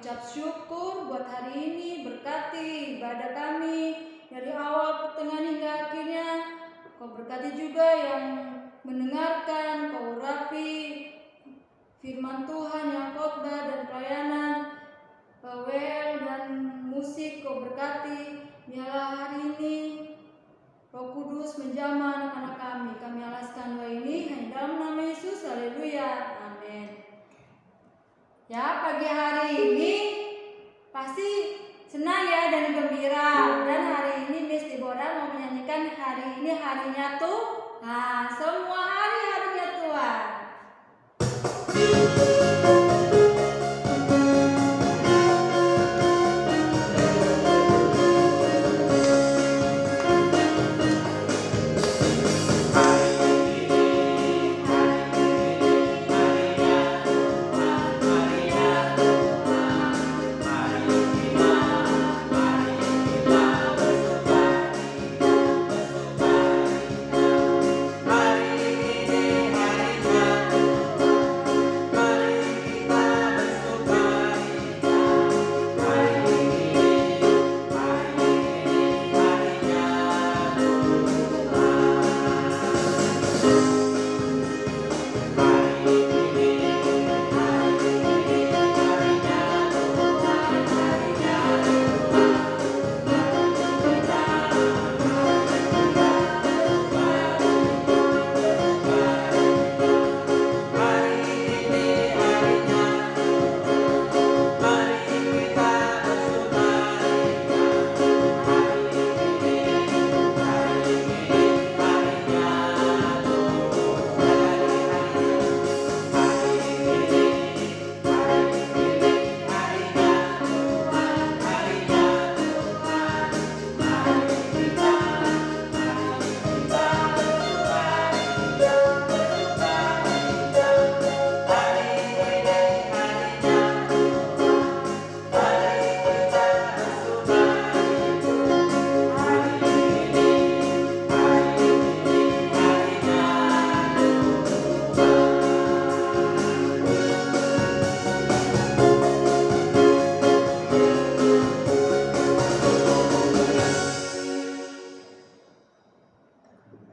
mengucap syukur buat hari ini. Berkati ibadah kami dari awal, pertengahan hingga akhirnya. Kau berkati juga yang mendengarkan, kau urapi firman Tuhan yang khotbah dan pelayanan WL dan musik, kau berkati. Biarlah hari ini Roh Kudus menjamah anak-anak kami. Kami alaskan doa ini hanya dalam nama Yesus. Haleluya. Amin. Ya, pagi hari ini pasti senang ya dan gembira. Dan hari ini Miss Deborah mau menyanyikan hari ini harinya Tuhan. Semua hari harinya Tuhan.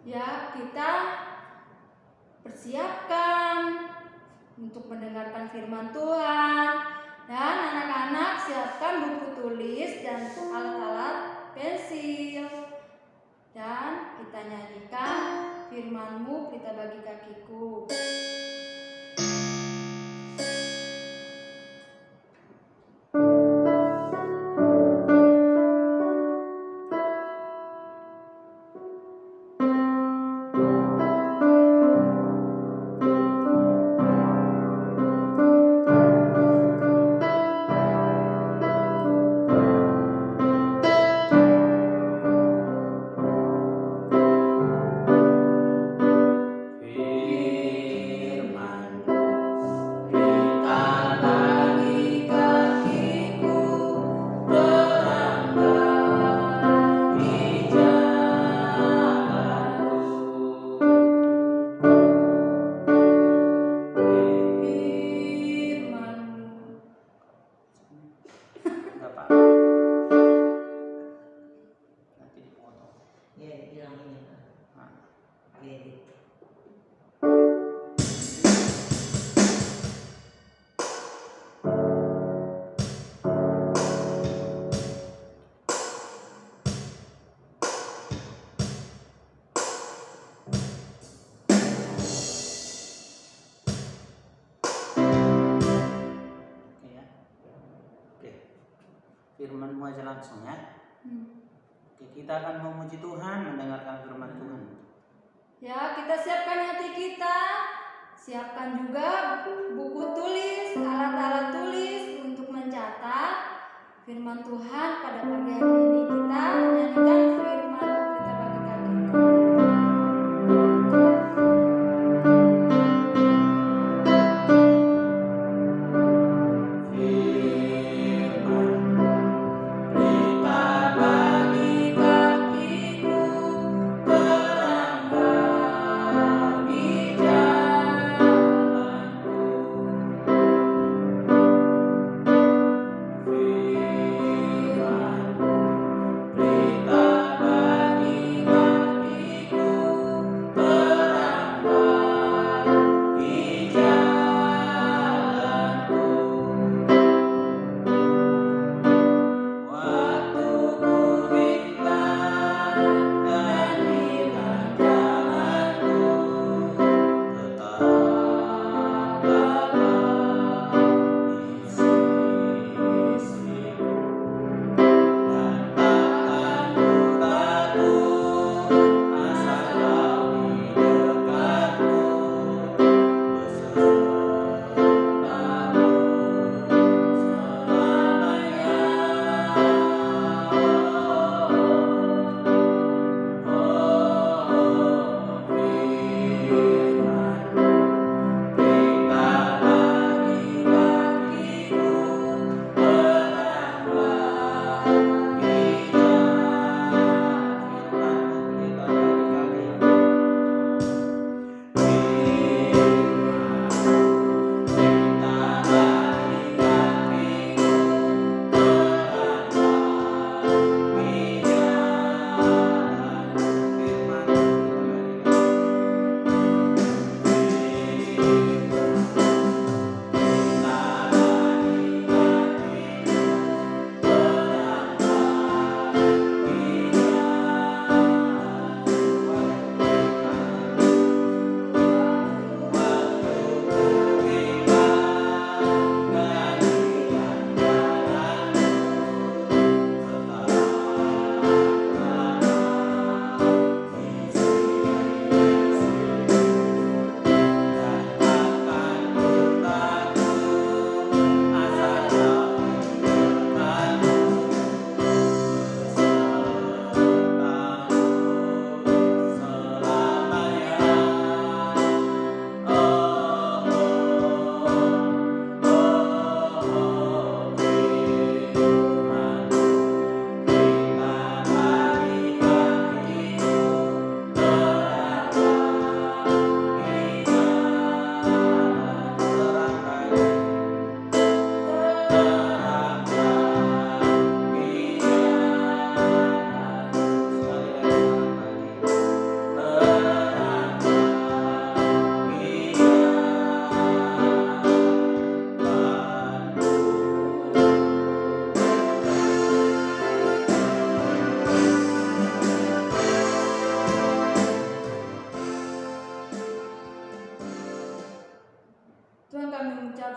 Ya, kita persiapkan untuk mendengarkan firman Tuhan. Dan anak-anak siapkan buku tulis dan alat-alat pensil. Dan kita nyanyikan firman-Mu kita bagi kakiku. Firman-Mu aja langsung ya. Oke, kita akan memuji Tuhan, mendengarkan firman Tuhan. Ya, kita siapkan hati kita. Siapkan juga buku tulis, alat-alat tulis untuk mencatat firman Tuhan pada pagi hari ini. Kita menyanyikan firman kita bagi kakiku.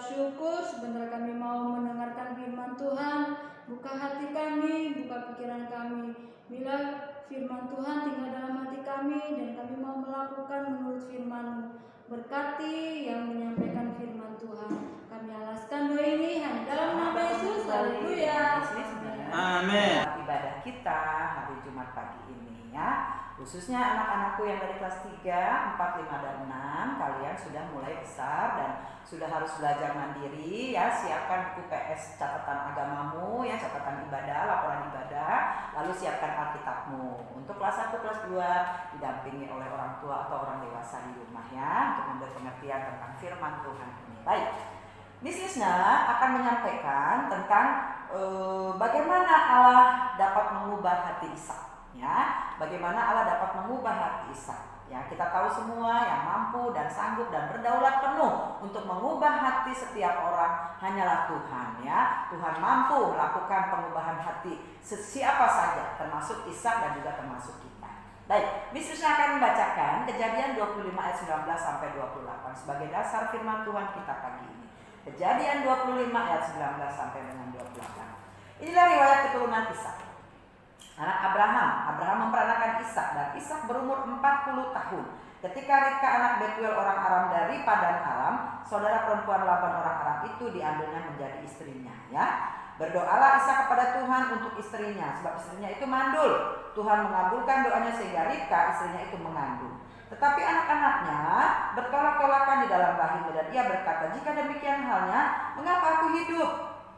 syukur sebentar kami mau mendengarkan firman Tuhan. Buka hati kami, buka pikiran kami. Bila firman Tuhan tinggal dalam hati kami dan kami mau melakukan menurut firman-Mu. Berkati yang menyampaikan firman Tuhan. Kami alaskan doa ini hanya dalam nama Yesus. Haleluya. Amin. Ibadah kita hari Jumat pagi ini ya, khususnya anak-anakku yang dari kelas 3, 4, 5, dan 6, kalian sudah mulai besar dan sudah harus belajar mandiri ya. Siapkan buku PS catatan agamamu ya, catatan ibadah, laporan ibadah, lalu siapkan Alkitabmu. Untuk kelas 1, kelas 2 didampingi oleh orang tua atau orang dewasa di rumah ya, untuk memberi pengertian tentang firman Tuhan ini. Baik, Miss Lisna akan menyampaikan tentang bagaimana Allah dapat mengubah hati Ishak ya. Bagaimana Allah dapat mengubah hati Ishak ya. Kita tahu semua yang mampu dan sanggup dan berdaulat penuh untuk mengubah hati setiap orang hanyalah Tuhan ya. Tuhan mampu melakukan pengubahan hati siapa saja, termasuk Ishak dan juga termasuk kita. Baik, Miss Lisna akan membacakan Kejadian 25 ayat 19 sampai 28 sebagai dasar firman Tuhan kita pagi ini. Kejadian 25 ayat 19 sampai dengan 28. Inilah riwayat keturunan Ishak. Anak Abraham. Abraham memperanakan Ishak dan Ishak berumur 40 tahun. Ketika Ribka anak Betuel orang Aram dari Padan Aram, saudara perempuan Laban orang Aram itu diambilnya menjadi istrinya ya. Berdoalah Ishak kepada Tuhan untuk istrinya, sebab istrinya itu mandul. Tuhan mengabulkan doanya sehingga Ribka istrinya itu mengandung. Tetapi anak-anaknya bertolak-tolakan di dalam rahimnya dan ia berkata, jika demikian halnya, mengapa aku hidup?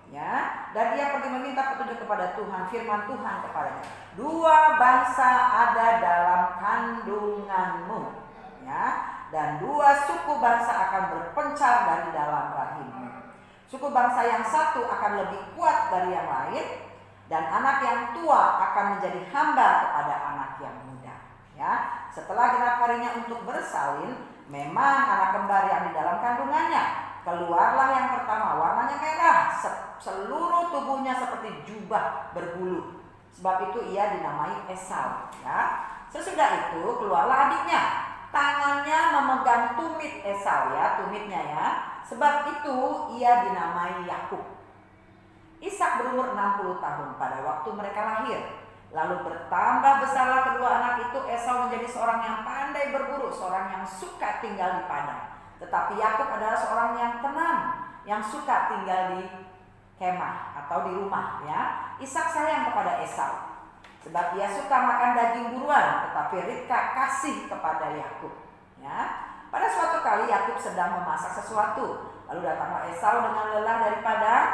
Ya, dan ia pergi meminta petunjuk kepada Tuhan. Firman Tuhan kepadanya, 2 bangsa ada dalam kandunganmu, ya, dan 2 suku bangsa akan berpencar dari dalam rahimmu. Suku bangsa yang satu akan lebih kuat dari yang lain, dan anak yang tua akan menjadi hamba kepada anak yang muda. Ya, setelah genap harinya untuk bersalin, memang anak kembar yang di dalam kandungannya. Keluarlah yang pertama, warnanya merah, seluruh tubuhnya seperti jubah berbulu. Sebab itu ia dinamai Esau. Ya. Sesudah itu keluarlah adiknya, tangannya memegang tumit Esau ya, tumitnya ya. Sebab itu ia dinamai Yakub. Ishak berumur 60 tahun pada waktu mereka lahir. Lalu bertambah besarlah kedua anak itu. Esau menjadi seorang yang pandai berburu, seorang yang suka tinggal di padang. Tetapi Yakub adalah seorang yang tenang, yang suka tinggal di kemah atau di rumah ya. Ishak sayang kepada Esau, sebab ia suka makan daging buruan, tetapi Ribka kasih kepada Yakub ya. Pada suatu kali Yakub sedang memasak sesuatu, lalu datanglah Esau dengan lelah dari padang.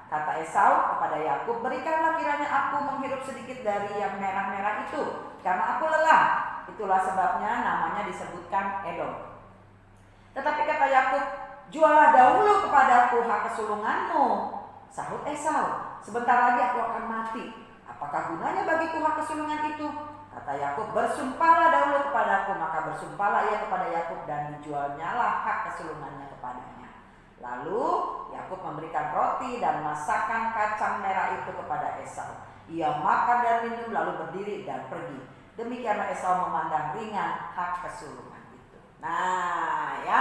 Kata Esau kepada Yakub, berikanlah kiranya aku menghirup sedikit dari yang merah-merah itu, karena aku lelah. Itulah sebabnya namanya disebutkan Edom. Tetapi kata Yakub, jualah dahulu kepadaku hak kesulunganmu. Sahut Esau, sebentar lagi aku akan mati. Apakah gunanya bagiku hak kesulungan itu? Kata Yakub, bersumpahlah dahulu kepadaku. Maka bersumpahlah ia kepada Yakub dan dijualnyalah hak kesulungannya kepadanya. Lalu Yakub memberikan roti dan masakan kacang merah itu kepada Esau. Ia makan dan minum lalu berdiri dan pergi. Demikianlah Esau memandang ringan hak kesulungan. Nah ya,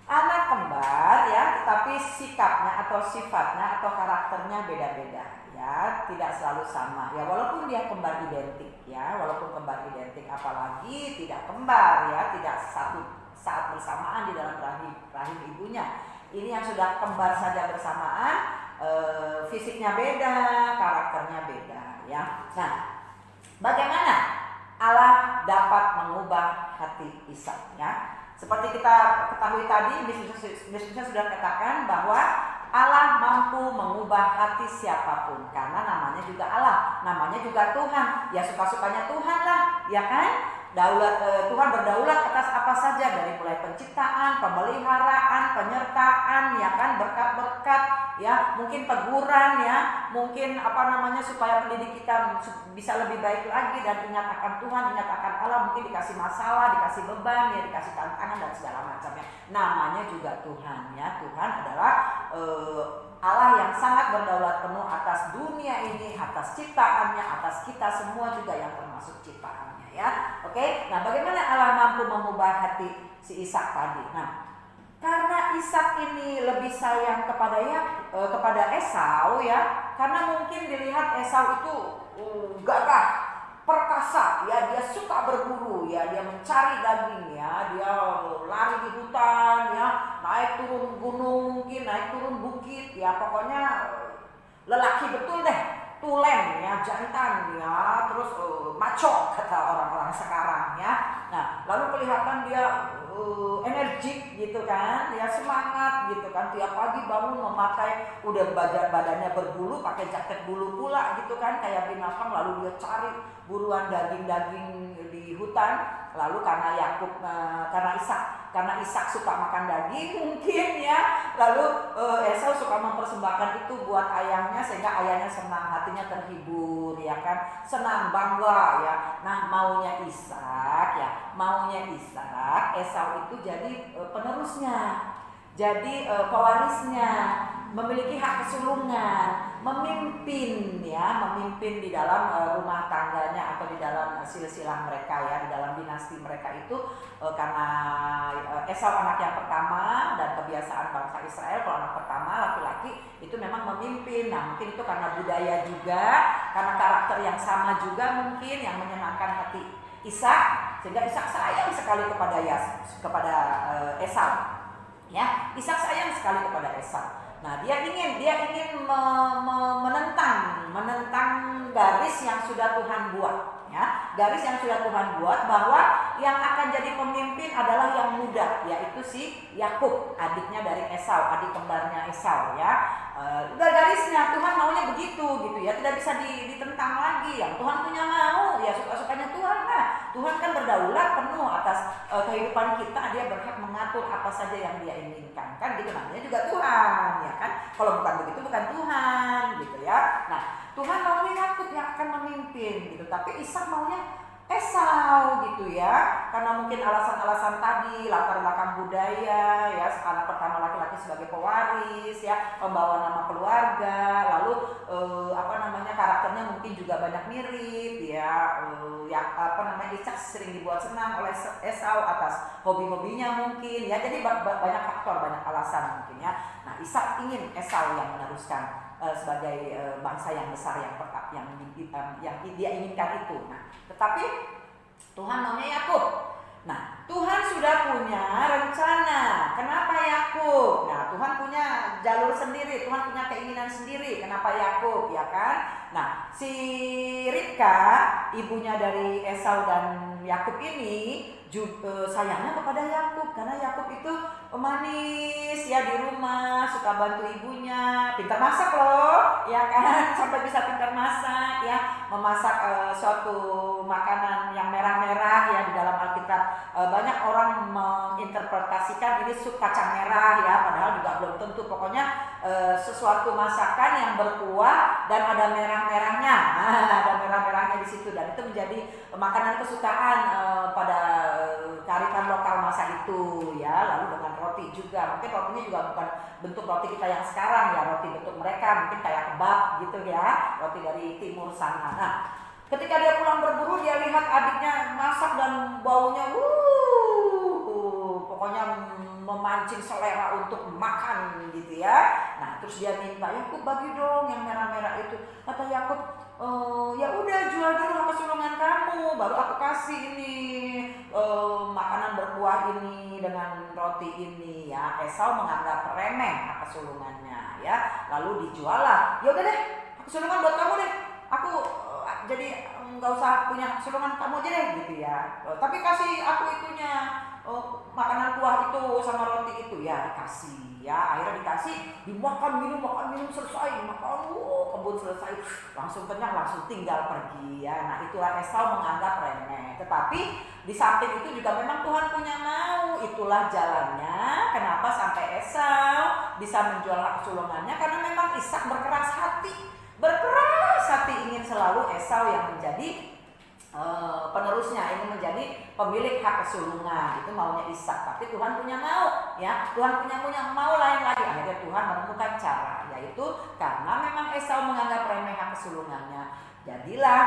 anak kembar ya, tetapi sikapnya atau sifatnya atau karakternya beda-beda ya, tidak selalu sama ya, walaupun dia kembar identik ya, walaupun kembar identik, apalagi tidak kembar ya, tidak satu saat bersamaan di dalam rahim ibunya. Ini yang sudah kembar saja bersamaan, fisiknya beda, karakternya beda ya. Nah, bagaimana Allah dapat mengubah hati Ishak ya. Seperti kita ketahui tadi, Yesus sudah katakan bahwa Allah mampu mengubah hati siapapun, karena namanya juga Allah, namanya juga Tuhan. Ya suka-sukanya Tuhan lah, ya kan? Tuhan berdaulat atas apa saja, dari mulai penciptaan, pemeliharaan, penyertaan, ya kan, berkat-berkat, ya, mungkin teguran, ya, mungkin supaya pendidik kita bisa lebih baik lagi dan ingat akan Tuhan, ingat akan Allah, mungkin dikasih masalah, dikasih beban, ya, dikasih tantangan dan segala macamnya. Namanya juga Tuhan, ya. Tuhan adalah Allah yang sangat berdaulat penuh atas dunia ini, atas ciptaannya, atas kita semua juga yang termasuk ciptaannya ya. Oke, nah bagaimana Allah mampu mengubah hati si Ishak tadi? Nah, Karena Ishak ini lebih sayang kepada Esau ya, karena mungkin dilihat Esau itu gagah, perkasa ya, dia suka berburu ya, dia mencari daging ya, dia lari di hutan ya, naik turun gunung mungkin, naik turun bukit ya, pokoknya lelaki betul deh, tulen ya, jantan ya, terus maco kata orang-orang sekarang ya. Nah, lalu kelihatan dia energik gitu kan, dia semangat gitu kan, tiap pagi bangun memakai, udah badannya berbulu, pakai jaket bulu pula gitu kan, kayak binatang, lalu dia cari buruan daging-daging di hutan. Lalu karena Ishak suka makan daging mungkin ya, lalu Esau suka mempersembahkan itu buat ayahnya, sehingga ayahnya senang, hatinya terhibur ya kan, senang, bangga ya. Nah, maunya Ishak Esau itu jadi penerusnya, jadi pewarisnya, memiliki hak kesulungan, memimpin di dalam rumah tangganya atau di dalam silsilah mereka ya, di dalam dinasti mereka itu, karena Esau anak yang pertama dan kebiasaan bangsa Israel kalau anak pertama laki-laki itu memang memimpin. Nah, mungkin itu karena budaya juga, karena karakter yang sama juga mungkin yang menyenangkan hati Ishak, sehingga Ishak sayang sekali kepada Esau ya. Ishak sayang sekali kepada Esau. Nah, dia ingin menentang garis yang sudah Tuhan buat ya. Garis yang sudah Tuhan buat bahwa yang akan jadi pemimpin adalah yang muda, yaitu si Yakub, adiknya dari Esau, adik kembarnya Esau ya. Udah garisnya, Tuhan maunya begitu gitu ya, tidak bisa ditentang lagi. Yang Tuhan punya mau ya, suka-sukanya Tuhan lah. Tuhan kan berdaulat penuh atas kehidupan kita, dia berhak mengatur apa saja yang dia inginkan kan, gitu namanya juga Tuhan ya kan. Kalau bukan begitu bukan Tuhan gitu ya. Nah, Tuhan maunya Yakub yang akan memimpin gitu, tapi Ishak maunya Esau gitu ya, karena mungkin alasan-alasan tadi, latar belakang budaya ya, anak pertama laki-laki sebagai pewaris ya, pembawa nama keluarga, lalu karakternya mungkin juga banyak mirip ya, Ishak sering dibuat senang oleh Esau atas hobi-hobinya mungkin ya, jadi banyak faktor, banyak alasan mungkin ya. Nah, Ishak ingin Esau yang meneruskan sebagai bangsa yang besar yang dia inginkan itu. Nah, tetapi Tuhan maunya Yakub. Nah, Tuhan sudah punya rencana. Kenapa Yakub? Nah, Tuhan punya jalur sendiri, Tuhan punya keinginan sendiri. Kenapa Yakub, ya kan? Nah, si Ribka, ibunya dari Esau dan Yakub ini juga sayangnya kepada Yakub, karena Yakub itu manis ya di rumah, suka bantu ibunya, pintar masak loh, ya kan, sampai bisa pintar masak ya, memasak suatu makanan yang merah-merah ya di dalam Alkitab. Banyak orang menginterpretasikan ini sup kacang merah ya, padahal juga belum tentu. Pokoknya sesuatu masakan yang berkuah dan ada merah-merahnya, ada merah-merahnya di situ, dan itu menjadi makanan kesukaan pada kearifan lokal masa itu ya. Lalu dengan roti juga, mungkin rotinya juga bukan bentuk roti kita yang sekarang ya, roti bentuk mereka mungkin kayak kebab gitu ya, roti dari timur sana. Nah, ketika dia pulang berburu, dia lihat adiknya masak dan baunya pokoknya memancing selera untuk makan gitu ya. Nah, terus dia minta, Yakub bagi dong yang merah-merah itu. Kata Yakub, ya udah jual dulu hak kesulungan kamu, baru aku kasih ini makanan berkuah ini dengan roti ini ya. Esau menganggap remeh hak kesulungannya ya, lalu dijual lah. Ya udah deh, hak kesulungan buat kamu deh, aku jadi nggak usah punya hak kesulungan, kamu aja deh gitu ya. Tapi kasih aku itunya, makanan kuah itu sama roti itu ya, dikasih ya. Akhirnya dikasih, dimakan minum selesai, makan kebun selesai, langsung kenyang, langsung tinggal pergi ya. Nah, itulah Esau menganggap remeh. Tetapi di samping itu juga memang Tuhan punya mau. Itulah jalannya kenapa sampai Esau bisa menjual hak kesulungannya, karena memang Ishak berkeras hati ingin selalu Esau yang menjadi penerusnya, ini menjadi pemilik hak kesulungan. Itu maunya Ishak. Tapi Tuhan punya mau ya, Tuhan punya mau lain lagi. Akhirnya Tuhan menemukan cara, yaitu karena memang Esau menganggap remeh hak kesulungannya, jadilah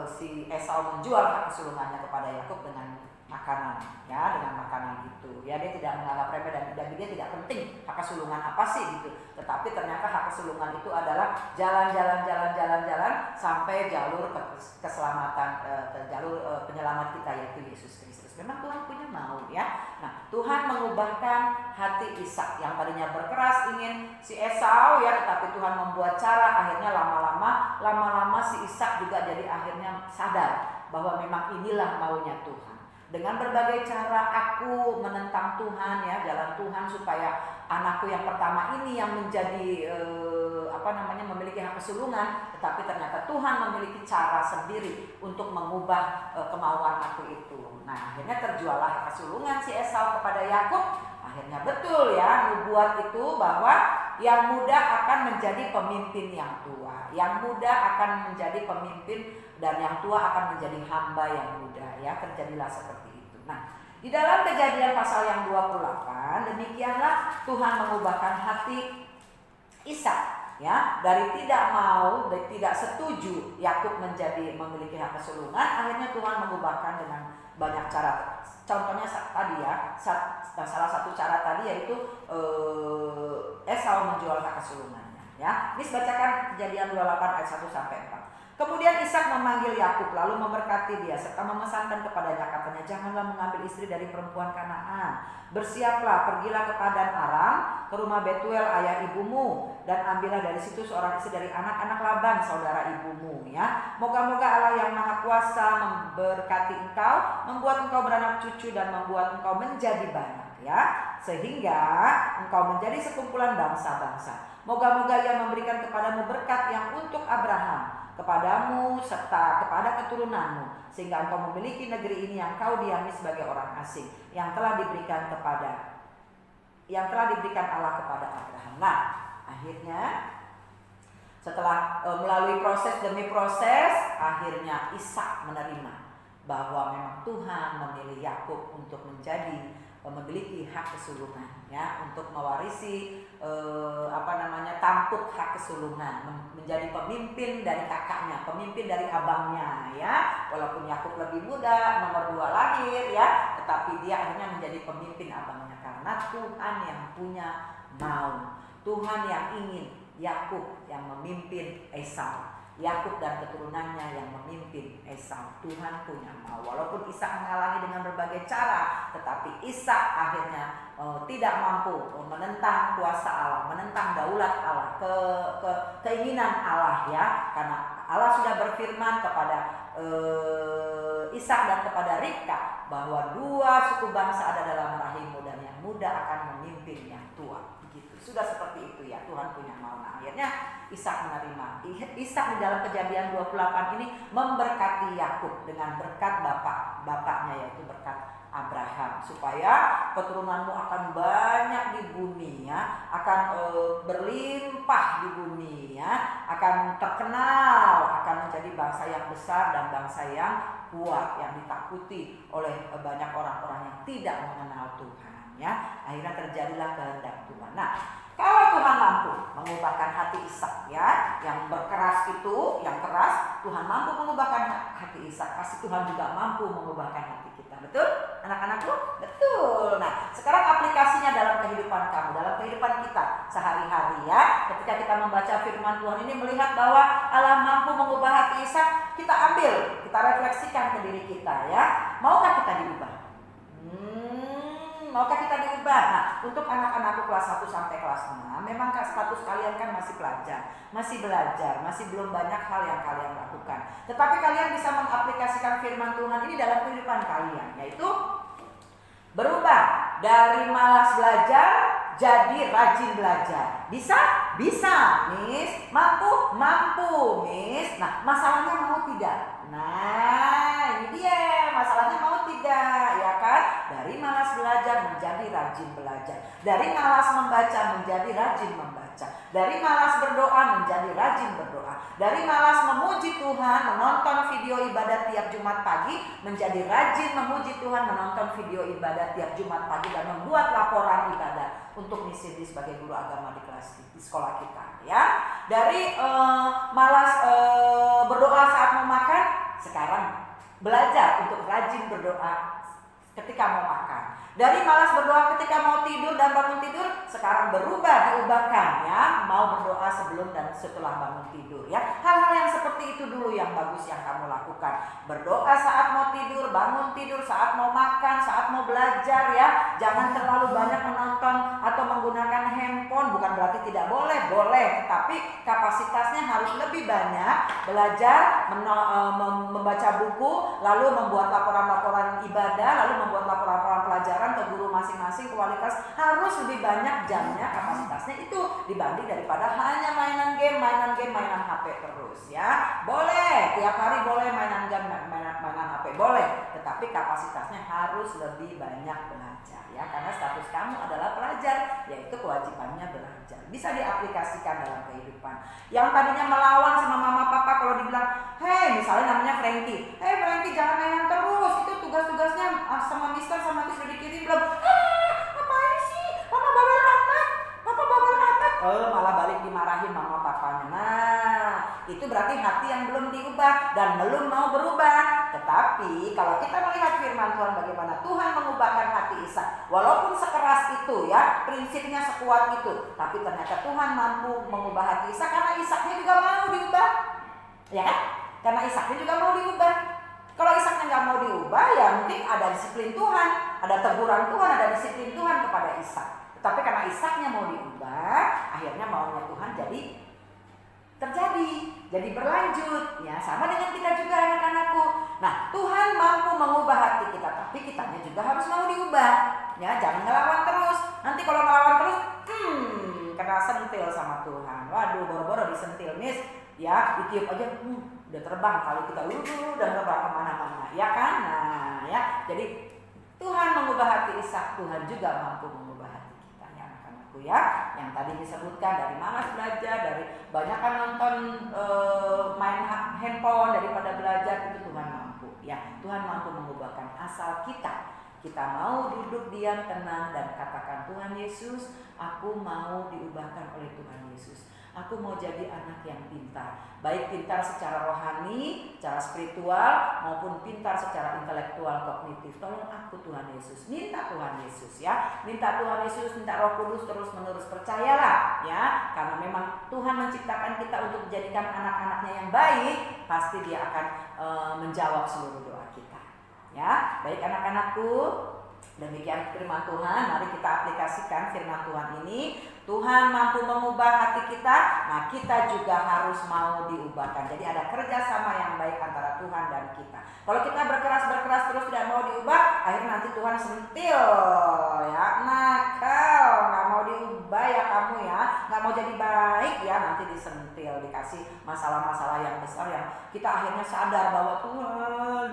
si Esau menjual hak kesulungannya kepada Yakub dengan makanan, ya, dengan makanan itu. Ya, dia tidak menganggap remeh dan bagi dia tidak penting hak kesulungan apa sih gitu. Tetapi ternyata hak kesulungan itu adalah jalan sampai jalur keselamatan, jalur penyelamat kita, yaitu Yesus Kristus. Memang Tuhan punya mau, ya. Nah, Tuhan mengubahkan hati Ishak yang tadinya berkeras ingin si Esau, ya, tetapi Tuhan membuat cara. Akhirnya lama-lama si Ishak juga jadi akhirnya sadar bahwa memang inilah maunya Tuhan. Dengan berbagai cara aku menentang Tuhan, ya, jalan Tuhan supaya anakku yang pertama ini yang menjadi memiliki hak kesulungan, tetapi ternyata Tuhan memiliki cara sendiri untuk mengubah kemauan aku itu. Nah, akhirnya terjuallah hak kesulungan si Esau kepada Yakub. Akhirnya betul, ya, nubuat itu bahwa yang muda akan menjadi pemimpin yang tua, yang muda akan menjadi pemimpin dan yang tua akan menjadi hamba yang muda, ya. Terjadilah seperti itu. Nah, di dalam Kejadian pasal yang 28, demikianlah Tuhan mengubahkan hati Ishak, ya, dari tidak mau, dari tidak setuju Yakub memiliki hak kesulungan. Akhirnya Tuhan mengubahkan dengan banyak cara. Contohnya tadi, ya, salah satu cara tadi yaitu Esau menjual hak kesulungannya, ya. Ini bacakan Kejadian 28 ayat 1 sampai 4. Kemudian Ishak memanggil Yakub lalu memberkati dia serta memesankan kepadanya, katanya, janganlah mengambil istri dari perempuan Kanaan. Bersiaplah, pergilah ke Padan Aram, ke rumah Betuel ayah ibumu, dan ambillah dari situ seorang istri dari anak-anak Laban saudara ibumu, ya. Moga-moga Allah yang Maha Kuasa memberkati engkau, membuat engkau beranak cucu dan membuat engkau menjadi banyak, ya, sehingga engkau menjadi sekumpulan bangsa-bangsa. Moga-moga Ia memberikan kepadamu berkat yang untuk Abraham, kepadamu serta kepada keturunanmu, sehingga engkau memiliki negeri ini yang kau diami sebagai orang asing, yang telah diberikan Allah kepada Abraham. Nah, akhirnya setelah melalui proses demi proses, akhirnya Ishak menerima bahwa memang Tuhan memilih Yakub untuk memiliki hak kesulungan, ya, untuk mewarisi tampuk hak kesulungan, menjadi pemimpin dari kakaknya, pemimpin dari abangnya, ya. Walaupun Yakub lebih muda, nomor 2 lahir, ya, tetapi dia akhirnya menjadi pemimpin abangnya karena Tuhan yang punya mau. Tuhan yang ingin Yakub yang memimpin Esau, Yakub dan keturunannya yang memimpin Esau. Tuhan punya mau. Walaupun Ishak menghalangi dengan berbagai cara, tetapi Ishak akhirnya tidak mampu menentang kuasa Allah, menentang daulat Allah, keinginan Allah, ya. Karena Allah sudah berfirman kepada Ishak dan kepada Ribka bahwa 2 suku bangsa ada dalam rahimmu dan yang muda akan memimpin yang tua. Begitu. Sudah seperti itu, ya. Tuhan punya mau. Nah, akhirnya Ishak menerima. Ishak di dalam Kejadian 28 ini memberkati Yakub dengan berkat bapaknya, yaitu berkat Abraham, supaya keturunanmu akan banyak di bumi, ya, akan berlimpah di bumi, ya, akan terkenal, akan menjadi bangsa yang besar dan bangsa yang kuat, yang ditakuti oleh banyak orang-orang yang tidak mengenal Tuhan, ya. Akhirnya terjadilah kehendak Tuhan. Nah, kalau Tuhan mampu mengubahkan hati Ishak, ya, yang berkeras itu, yang keras, Tuhan mampu mengubahkan hati Ishak, pasti Tuhan juga mampu mengubahkan hati kita. Betul? Anak-anakku? Betul. Nah, sekarang aplikasinya dalam kehidupan kamu, dalam kehidupan kita sehari-hari, ya. Ketika kita membaca firman Tuhan ini, melihat bahwa Allah mampu mengubah hati Ishak, kita ambil, kita refleksikan ke diri kita, ya. Maukah kita diubah? Maukah kita diubah? Nah, untuk anak-anakku kelas 1 sampai kelas 6, memang status kalian kan masih pelajar, masih belajar, masih belum banyak hal yang kalian lakukan. Tetapi kalian bisa mengaplikasikan firman Tuhan ini dalam kehidupan kalian, yaitu berubah dari malas belajar jadi rajin belajar. Bisa? Bisa, Miss. Mampu? Mampu, Miss. Nah, masalahnya mau tidak? Nah, ini dia. Masalahnya mau tidak, ya kan? Dari malas belajar menjadi rajin belajar. Dari malas membaca menjadi rajin membaca. Dari malas berdoa menjadi rajin berdoa. Dari malas memuji Tuhan, menonton video ibadat tiap Jumat pagi, menjadi rajin memuji Tuhan, menonton video ibadat tiap Jumat pagi dan membuat laporan ibadat untuk misi sebagai guru agama di sekolah kita, ya. Dari malas berdoa saat mau makan, sekarang belajar untuk rajin berdoa ketika mau makan. Dari malas berdoa ketika mau tidur dan bangun tidur, sekarang berubah, diubahkan ya, mau berdoa sebelum dan setelah bangun tidur ya. Hal-hal yang seperti itu dulu yang bagus yang kamu lakukan. Berdoa saat mau tidur, bangun tidur, saat mau makan, saat mau belajar ya. Jangan terlalu banyak menonton atau menggunakan handphone, bukan berarti tidak boleh, boleh, tapi kapasitasnya harus lebih banyak. Belajar, membaca buku, lalu membuat laporan-laporan ibadah, lalu membuat laporan-laporan pelajaran ke guru masing-masing, kualitas harus lebih banyak jamnya, kapasitasnya itu dibanding daripada hanya mainan game, mainan HP terus ya. Boleh, tiap hari boleh mainan game, mainan HP boleh, tetapi kapasitasnya harus lebih banyak belajar ya, karena status kamu adalah pelajar, yaitu kewajibannya belajar. Bisa diaplikasikan dalam kehidupan. Yang tadinya melawan sama mama papa, kalau dibilang, hei, misalnya namanya Frankie, hei Frankie jangan mainan terus, itu tugas-tugasnya sama mister sama miss udah dikirim belum? Ngapain sih? Papa bawel amat, papa bawel amat. Malah balik dimarahin mama papanya. Nah, itu berarti hati yang belum diubah dan belum mau berubah. Tetapi kalau kita melihat firman Tuhan bagaimana Tuhan mengubahkan hati Ishak, walaupun sekeras itu ya, prinsipnya sekuat itu, tapi ternyata Tuhan mampu mengubah hati Ishak karena Ishaknya juga mau diubah, ya kan? Karena Ishaknya juga mau diubah. Kalau Ishaknya nggak mau diubah, ya mungkin ada disiplin Tuhan, ada teguran Tuhan, ada disiplin Tuhan kepada Ishak. Tetapi karena Ishaknya mau diubah, akhirnya maunya Tuhan terjadi, jadi berlanjut ya, sama dengan kita juga anak-anakku. Nah, Tuhan mampu mengubah hati kita, tapi kitanya juga harus mau diubah ya, jangan ngelawan terus. Nanti kalau ngelawan terus kena sentil sama Tuhan. Waduh, boro-boro disentil miss ya, ditiup aja udah terbang kali kita, udah terbang kemana-mana ya kan. Nah ya, jadi Tuhan mengubah hati Ishak, Tuhan juga mampu mengubah hati kita ya anak-anakku ya. Yang tadi disebutkan dari malas belajar, dari banyakkan nonton main handphone daripada belajar, itu Tuhan mampu ya. Tuhan mampu mengubahkan, asal kita mau duduk diam tenang dan katakan, Tuhan Yesus, aku mau diubahkan oleh Tuhan Yesus. Aku mau jadi anak yang pintar, baik pintar secara rohani, secara spiritual, maupun pintar secara intelektual, kognitif. Tolong aku Tuhan Yesus, minta Tuhan Yesus ya, minta Tuhan Yesus, minta Roh Kudus terus menerus, percayalah ya, karena memang Tuhan menciptakan kita untuk menjadikan anak-anaknya yang baik, pasti Dia akan menjawab seluruh doa kita ya. Baik anak-anakku, demikian firman Tuhan, mari kita aplikasikan firman Tuhan ini. Tuhan mampu mengubah hati kita, nah kita juga harus mau diubahkan. Jadi ada kerjasama yang baik antara Tuhan dan kita. Kalau kita berkeras terus tidak mau diubah, akhirnya nanti Tuhan sentil ya, nakal, nggak mau diubah ya kamu ya, nggak mau jadi baik ya, nanti disentil, dikasih masalah-masalah yang besar yang kita akhirnya sadar bahwa Tuhan,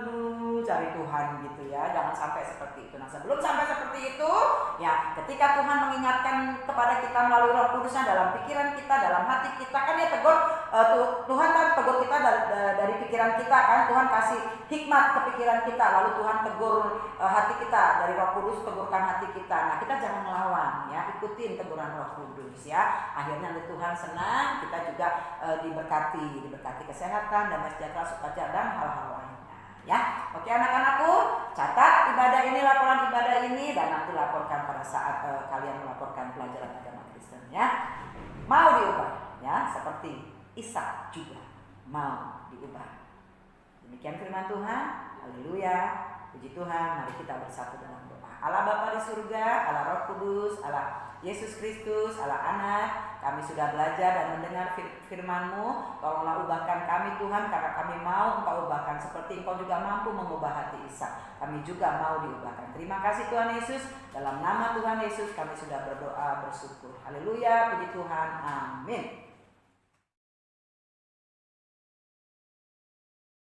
cari Tuhan gitu ya. Jangan sampai seperti itu. Nah, sebelum sampai seperti itu ya, ketika Tuhan mengingatkan kepada kita melalui Roh Kudusnya dalam pikiran kita, dalam hati kita, kan Dia tegur, Tuhan kan tegur kita dari pikiran kita kan, Tuhan kasih hikmat ke pikiran kita, lalu Tuhan tegur hati kita dari Roh Kudus, tegurkan hati kita. Nah, kita jangan melawan ya, ikutin teguran Roh Kudus ya. Akhirnya nanti Tuhan senang, kita juga diberkati kesehatan, damai sejahtera, sukacita dan hal-hal lainnya ya. Oke anak-anakku, catat ibadah ini, laporan ibadah ini, dan nanti laporkan pada saat kalian melaporkan pelajaran agama Kristen ya. Mau diubah ya, seperti Ishak juga mau diubah. Demikian firman Tuhan. Haleluya, puji Tuhan. Mari kita bersatu dalam doa. Allah Bapa di surga, Allah Roh Kudus, Allah Yesus Kristus, Allah Anak, kami sudah belajar dan mendengar firman-Mu. Tolonglah ubahkan kami Tuhan, karena kami mau Engkau ubahkan seperti Engkau juga mampu mengubah hati Ishak. Kami juga mau diubahkan. Terima kasih Tuhan Yesus. Dalam nama Tuhan Yesus kami sudah berdoa bersyukur. Haleluya, puji Tuhan. Amin.